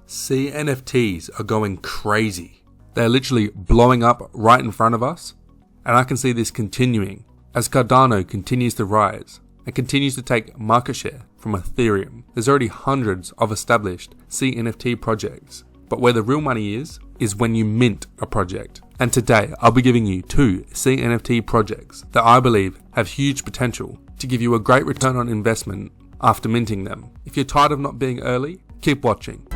CNFTs are going crazy. They're literally blowing up right in front of us, and I can see this continuing as Cardano continues to rise and continues to take market share from Ethereum. There's already hundreds of established CNFT projects, but where the real money is when you mint a project. And today I'll be giving you 2 CNFT projects that I believe have huge potential to give you a great return on investment after minting them. If you're tired of not being early, keep watching.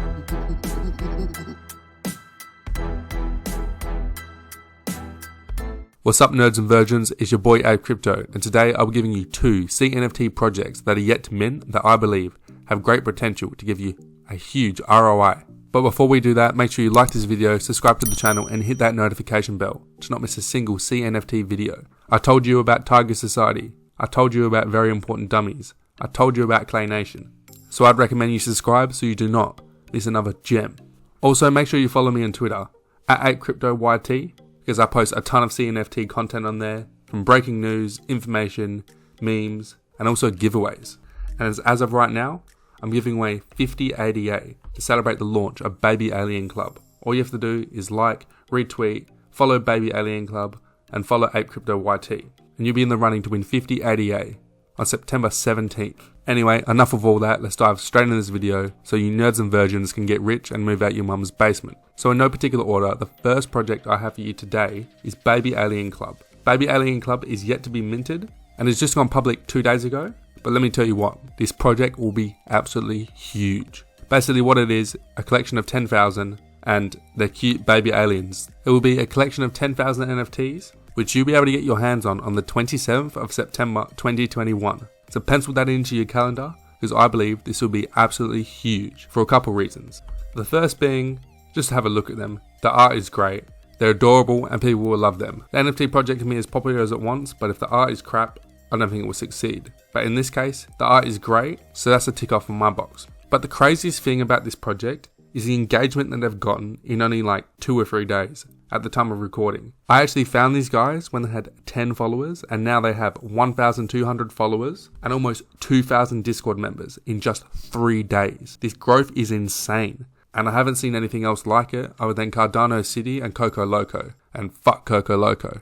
What's up, nerds and virgins? It's your boy APE Crypto, and today I'll be giving you 2 CNFT projects that are yet to mint that I believe have great potential to give you a huge ROI. But before we do that, make sure you like this video, subscribe to the channel and hit that notification bell to not miss a single CNFT video. I told you about Tiger Society. I told you about Very Important Dummies. I told you about Clay Nation. So I'd recommend you subscribe so you do not miss another gem. Also, make sure you follow me on Twitter at APE Crypto YT, because I post a ton of CNFT content on there, from breaking news, information, memes, and also giveaways. And as of right now, I'm giving away 50 ADA to celebrate the launch of Baby Alien Club. All you have to do is like, retweet, follow Baby Alien Club, and follow APE Crypto YT, and you'll be in the running to win 50 ADA on September 17th. Anyway, enough of all that, let's dive straight into this video so you nerds and virgins can get rich and move out your mum's basement. So in no particular order, the first project I have for you today is Baby Alien Club. Baby Alien Club is yet to be minted and has just gone public 2 days ago, but let me tell you what, this project will be absolutely huge. Basically what it is, a collection of 10,000 and they're cute baby aliens. It will be a collection of 10,000 NFTs, which you'll be able to get your hands on the 27th of September 2021. So pencil that into your calendar, because I believe this will be absolutely huge for a couple reasons. The first being, just have a look at them. The art is great, they're adorable and people will love them. The NFT project can be as popular as it wants, but if the art is crap, I don't think it will succeed. But in this case, the art is great, so that's a tick off on my box. But the craziest thing about this project is the engagement that they've gotten in only like 2 or 3 days at the time of recording. I actually found these guys when they had 10 followers, and now they have 1,200 followers and almost 2,000 Discord members in just 3 days. This growth is insane, and I haven't seen anything else like it other than Cardano City and Coco Loco, and fuck Coco Loco.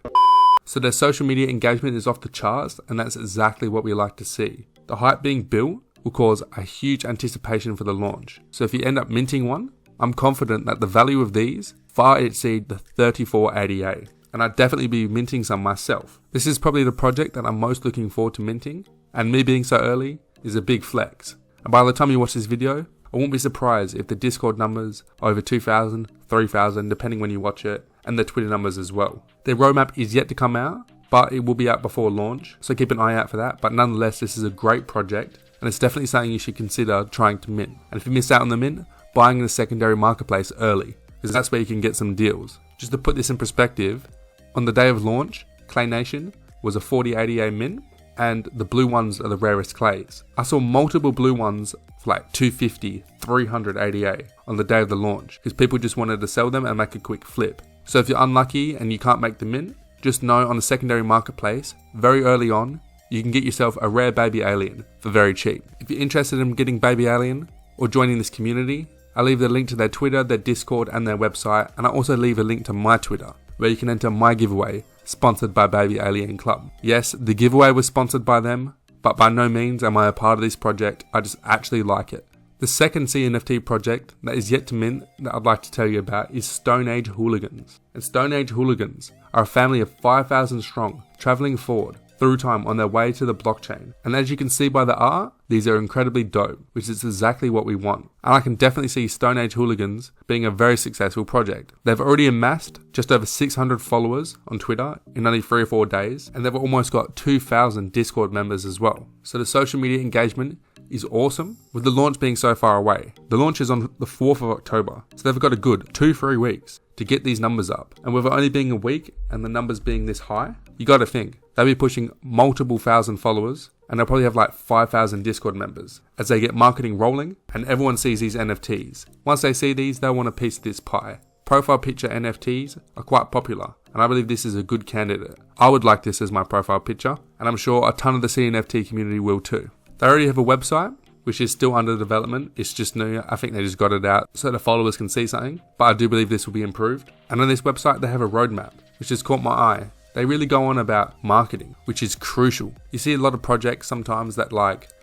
So their social media engagement is off the charts, and that's exactly what we like to see. The hype being built will cause a huge anticipation for the launch. So if you end up minting one, I'm confident that the value of these far exceed the 34 ADA, and I'd definitely be minting some myself. This is probably the project that I'm most looking forward to minting, and me being so early is a big flex. And by the time you watch this video, I won't be surprised if the Discord numbers are over 2,000, 3,000, depending when you watch it, and the Twitter numbers as well. Their roadmap is yet to come out, but it will be out before launch, so keep an eye out for that. But nonetheless, this is a great project, and it's definitely something you should consider trying to mint. And if you miss out on the mint, buying in the secondary marketplace early, because that's where you can get some deals. Just to put this in perspective, on the day of launch, Clay Nation was a 40 ADA mint, and the blue ones are the rarest clays. I saw multiple blue ones for like 250, 300 ADA on the day of the launch, because people just wanted to sell them and make a quick flip. So if you're unlucky and you can't make the mint, just know on the secondary marketplace, very early on, you can get yourself a rare baby alien for very cheap. If you're interested in getting baby alien or joining this community, I'll leave the link to their Twitter, their Discord and their website, and I'll also leave a link to my Twitter, where you can enter my giveaway, sponsored by Baby Alien Club. Yes, the giveaway was sponsored by them, but by no means am I a part of this project, I just actually like it. The second CNFT project that is yet to mint that I'd like to tell you about is Age Hooligans. And Age Hooligans are a family of 5,000 strong, travelling forward through time on their way to the blockchain. And as you can see by the art, these are incredibly dope, which is exactly what we want. And I can definitely see Age Hooligans being a very successful project. They've already amassed just over 600 followers on Twitter in only 3 or 4 days, and they've almost got 2,000 Discord members as well. So the social media engagement is awesome, with the launch being so far away. The launch is on the 4th of October, so they've got a good 2-3 weeks to get these numbers up. And with it only being a week and the numbers being this high, you gotta think, they'll be pushing multiple thousand followers, and they'll probably have like 5,000 Discord members as they get marketing rolling and everyone sees these NFTs. Once they see these, they'll want a piece of this pie. Profile picture NFTs are quite popular, and I believe this is a good candidate. I would like this as my profile picture, and I'm sure a ton of the CNFT community will too. They already have a website, which is still under development. It's just new. I think they just got it out so the followers can see something, but I do believe this will be improved. And on this website, they have a roadmap, which has caught my eye. They really go on about marketing, which is crucial. You see a lot of projects sometimes that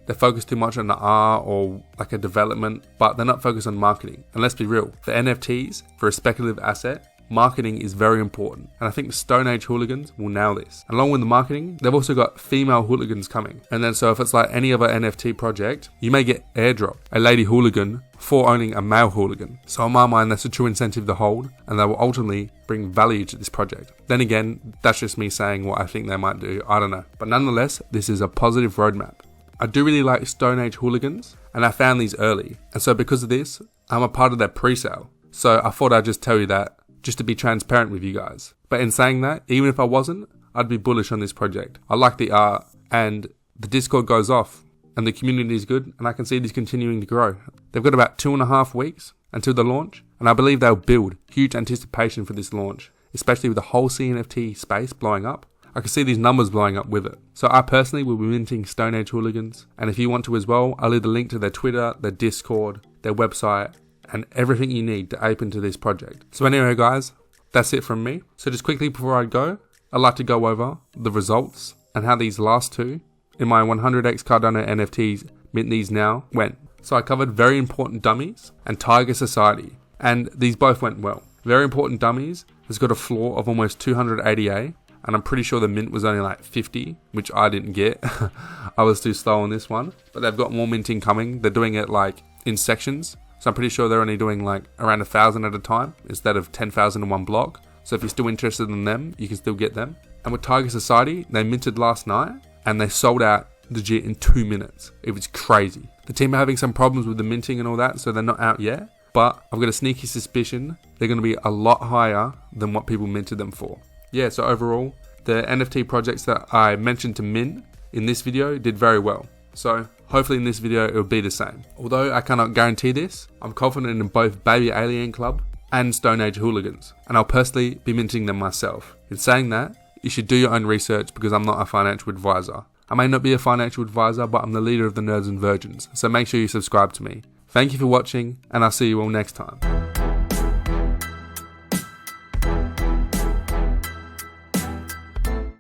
they focus too much on the art or like a development, but they're not focused on marketing. And let's be real, for NFTs, for a speculative asset, marketing is very important. And I think the Stone Age Hooligans will nail this. Along with the marketing, they've also got female hooligans coming. And then so if it's like any other NFT project, you may get airdrop a lady hooligan for owning a male hooligan. So in my mind, that's a true incentive to hold, and they will ultimately bring value to this project. Then again, that's just me saying what I think they might do. I don't know. But nonetheless, this is a positive roadmap. I do really like Stone Age Hooligans, and I found these early. And so because of this, I'm a part of their pre-sale. So I thought I'd just tell you that, just to be transparent with you guys. But in saying that, even if I wasn't, I'd be bullish on this project. I like the art, and the Discord goes off, and the community is good, and I can see this continuing to grow. They've got about 2.5 weeks until the launch, and I believe they'll build huge anticipation for this launch, especially with the whole CNFT space blowing up. I can see these numbers blowing up with it. So I personally will be minting Stone Age Hooligans, and if you want to as well, I'll leave the link to their Twitter, their Discord, their website, and everything you need to ape into this project. So anyway guys, that's it from me. So just quickly before I go, I'd like to go over the results and how these last two in my 100X Cardano NFTs mint these now went. So I covered Very Important Dummies and Tiger Society, and these both went well. Very Important Dummies has got a floor of almost 280A, and I'm pretty sure the mint was only like 50, which I didn't get. I was too slow on this one, but they've got more minting coming. They're doing it like in sections. So I'm pretty sure they're only doing like around 1,000 at a time instead of 10,000 in one block. So if you're still interested in them, you can still get them. And with Tiger Society, they minted last night and they sold out legit in 2 minutes. It was crazy. The team are having some problems with the minting and all that, so they're not out yet. But I've got a sneaky suspicion they're going to be a lot higher than what people minted them for. Yeah, so overall, the NFT projects that I mentioned to mint in this video did very well. So hopefully in this video it will be the same. Although I cannot guarantee this, I'm confident in both Baby Alien Club and Stone Age Hooligans, and I'll personally be minting them myself. In saying that, you should do your own research because I'm not a financial advisor. I may not be a financial advisor, but I'm the leader of the Nerds and Virgins, so make sure you subscribe to me. Thank you for watching, and I'll see you all next time.